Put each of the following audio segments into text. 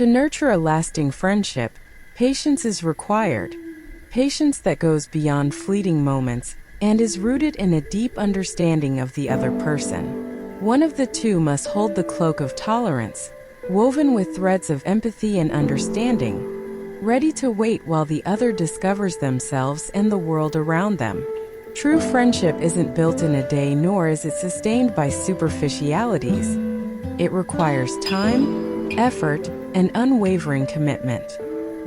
To nurture a lasting friendship, patience is required. Patience that goes beyond fleeting moments and is rooted in a deep understanding of the other person. One of the two must hold the cloak of tolerance, woven with threads of empathy and understanding, ready to wait while the other discovers themselves and the world around them. True friendship isn't built in a day, nor is it sustained by superficialities. It requires time, effort, and unwavering commitment.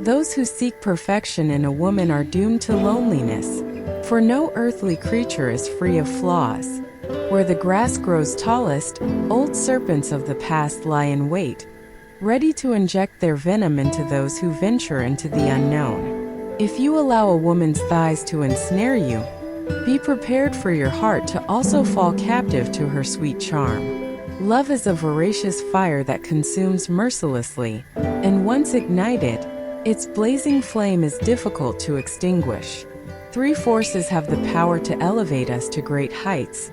Those who seek perfection in a woman are doomed to loneliness, for no earthly creature is free of flaws. Where the grass grows tallest, old serpents of the past lie in wait, ready to inject their venom into those who venture into the unknown. If you allow a woman's thighs to ensnare you, be prepared for your heart to also fall captive to her sweet charm. Love is a voracious fire that consumes mercilessly, and once ignited, its blazing flame is difficult to extinguish. Three forces have the power to elevate us to great heights: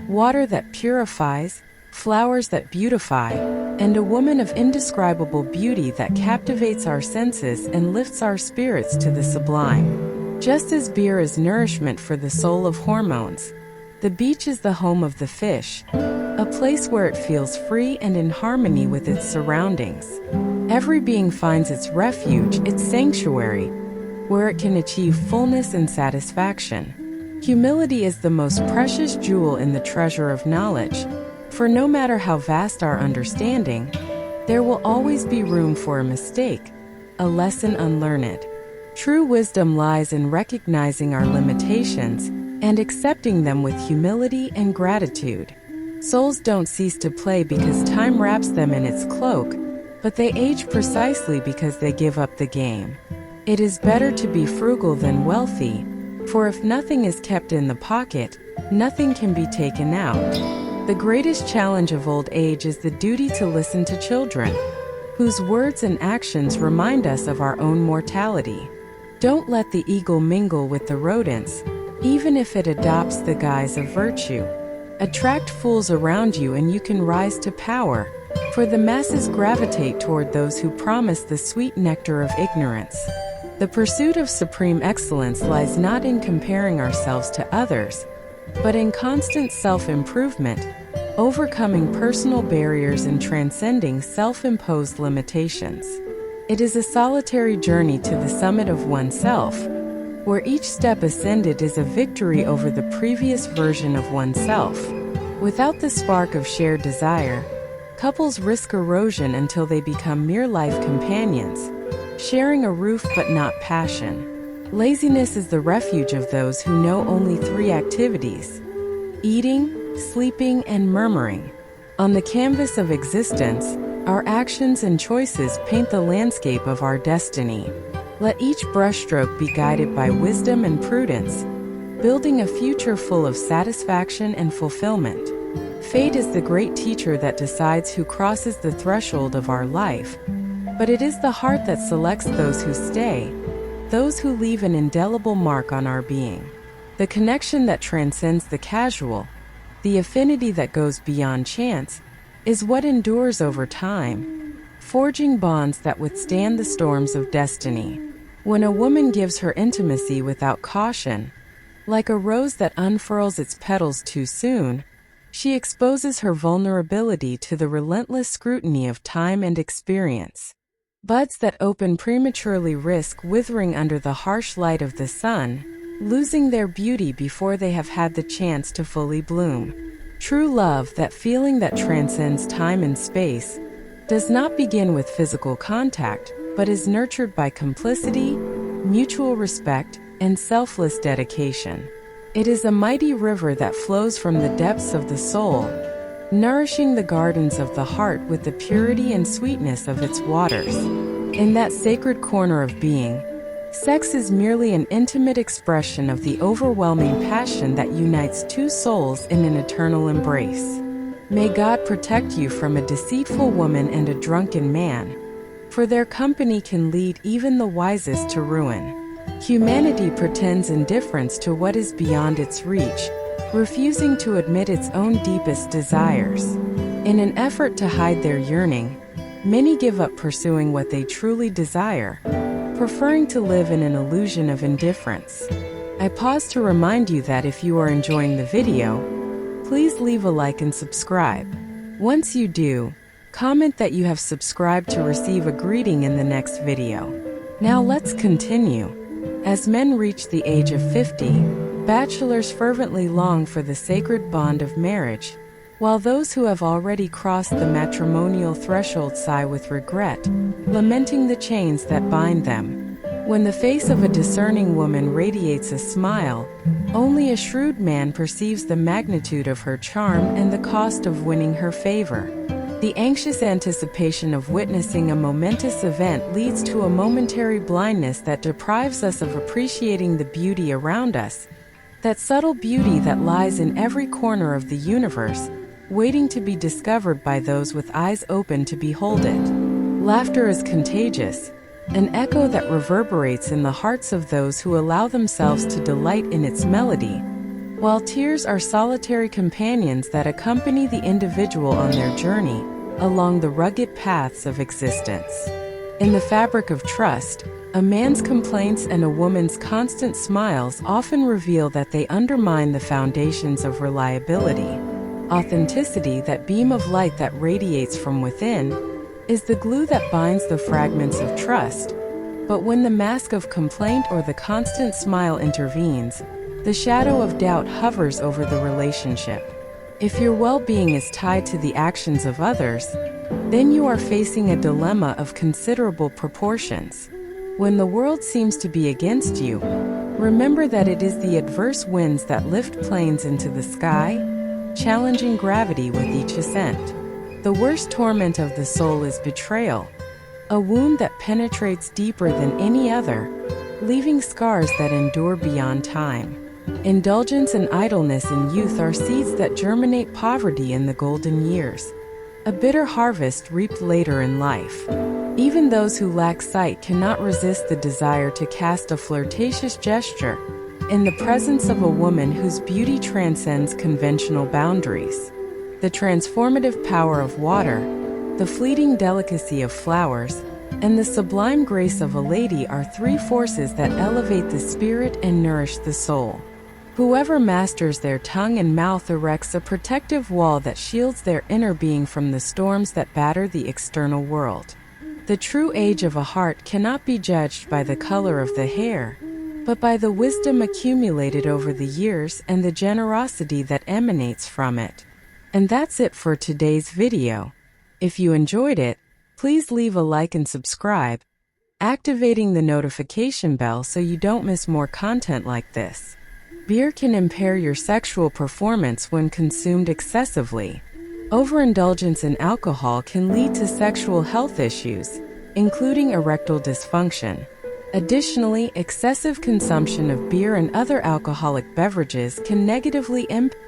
water that purifies, flowers that beautify, and a woman of indescribable beauty that captivates our senses and lifts our spirits to the sublime. Just as beer is nourishment for the soul of hormones, the beach is the home of the fish, a place where it feels free and in harmony with its surroundings. Every being finds its refuge, its sanctuary, where it can achieve fullness and satisfaction. Humility is the most precious jewel in the treasure of knowledge, for no matter how vast our understanding, there will always be room for a mistake, a lesson unlearned. True wisdom lies in recognizing our limitations and accepting them with humility and gratitude. Souls don't cease to play because time wraps them in its cloak, but they age precisely because they give up the game. It is better to be frugal than wealthy, for if nothing is kept in the pocket, nothing can be taken out. The greatest challenge of old age is the duty to listen to children, whose words and actions remind us of our own mortality. Don't let the eagle mingle with the rodents, even if it adopts the guise of virtue. Attract fools around you and you can rise to power, for the masses gravitate toward those who promise the sweet nectar of ignorance. The pursuit of supreme excellence lies not in comparing ourselves to others, but in constant self-improvement, overcoming personal barriers and transcending self-imposed limitations. It is a solitary journey to the summit of oneself, where each step ascended is a victory over the previous version of oneself. Without the spark of shared desire, couples risk erosion until they become mere life companions, sharing a roof but not passion. Laziness is the refuge of those who know only three activities: eating, sleeping, and murmuring. On the canvas of existence, our actions and choices paint the landscape of our destiny. Let each brushstroke be guided by wisdom and prudence, building a future full of satisfaction and fulfillment. Fate is the great teacher that decides who crosses the threshold of our life, but it is the heart that selects those who stay, those who leave an indelible mark on our being. The connection that transcends the casual, the affinity that goes beyond chance, is what endures over time, forging bonds that withstand the storms of destiny. When a woman gives her intimacy without caution, like a rose that unfurls its petals too soon, she exposes her vulnerability to the relentless scrutiny of time and experience. Buds that open prematurely risk withering under the harsh light of the sun, losing their beauty before they have had the chance to fully bloom. True love, that feeling that transcends time and space, does not begin with physical contact, but is nurtured by complicity, mutual respect, and selfless dedication. It is a mighty river that flows from the depths of the soul, nourishing the gardens of the heart with the purity and sweetness of its waters. In that sacred corner of being, sex is merely an intimate expression of the overwhelming passion that unites two souls in an eternal embrace. May God protect you from a deceitful woman and a drunken man, for their company can lead even the wisest to ruin. Humanity pretends indifference to what is beyond its reach, refusing to admit its own deepest desires. In an effort to hide their yearning, Many give up pursuing what they truly desire, preferring to live in an illusion of indifference. I pause to remind you that if you are enjoying the video, please leave a like and subscribe. Once you do, comment that you have subscribed to receive a greeting in the next video. Now let's continue. As men reach the age of 50, bachelors fervently long for the sacred bond of marriage, while those who have already crossed the matrimonial threshold sigh with regret, lamenting the chains that bind them. When the face of a discerning woman radiates a smile, only a shrewd man perceives the magnitude of her charm and the cost of winning her favor. The anxious anticipation of witnessing a momentous event leads to a momentary blindness that deprives us of appreciating the beauty around us, that subtle beauty that lies in every corner of the universe, waiting to be discovered by those with eyes open to behold it. Laughter is contagious, an echo that reverberates in the hearts of those who allow themselves to delight in its melody, while tears are solitary companions that accompany the individual on their journey along the rugged paths of existence. In the fabric of trust, a man's complaints and a woman's constant smiles often reveal that they undermine the foundations of reliability. Authenticity, that beam of light that radiates from within, is the glue that binds the fragments of trust. But when the mask of complaint or the constant smile intervenes, the shadow of doubt hovers over the relationship. If your well-being is tied to the actions of others, then you are facing a dilemma of considerable proportions. When the world seems to be against you, remember that it is the adverse winds that lift planes into the sky, challenging gravity with each ascent. The worst torment of the soul is betrayal, a wound that penetrates deeper than any other, leaving scars that endure beyond time. Indulgence and idleness in youth are seeds that germinate poverty in the golden years, a bitter harvest reaped later in life. Even those who lack sight cannot resist the desire to cast a flirtatious gesture in the presence of a woman whose beauty transcends conventional boundaries. The transformative power of water, the fleeting delicacy of flowers, and the sublime grace of a lady are three forces that elevate the spirit and nourish the soul. Whoever masters their tongue and mouth erects a protective wall that shields their inner being from the storms that batter the external world. The true age of a heart cannot be judged by the color of the hair, but by the wisdom accumulated over the years and the generosity that emanates from it. And that's it for today's video. If you enjoyed it, please leave a like and subscribe, activating the notification bell so you don't miss more content like this. Beer can impair your sexual performance when consumed excessively. Overindulgence in alcohol can lead to sexual health issues, including erectile dysfunction. Additionally, excessive consumption of beer and other alcoholic beverages can negatively impact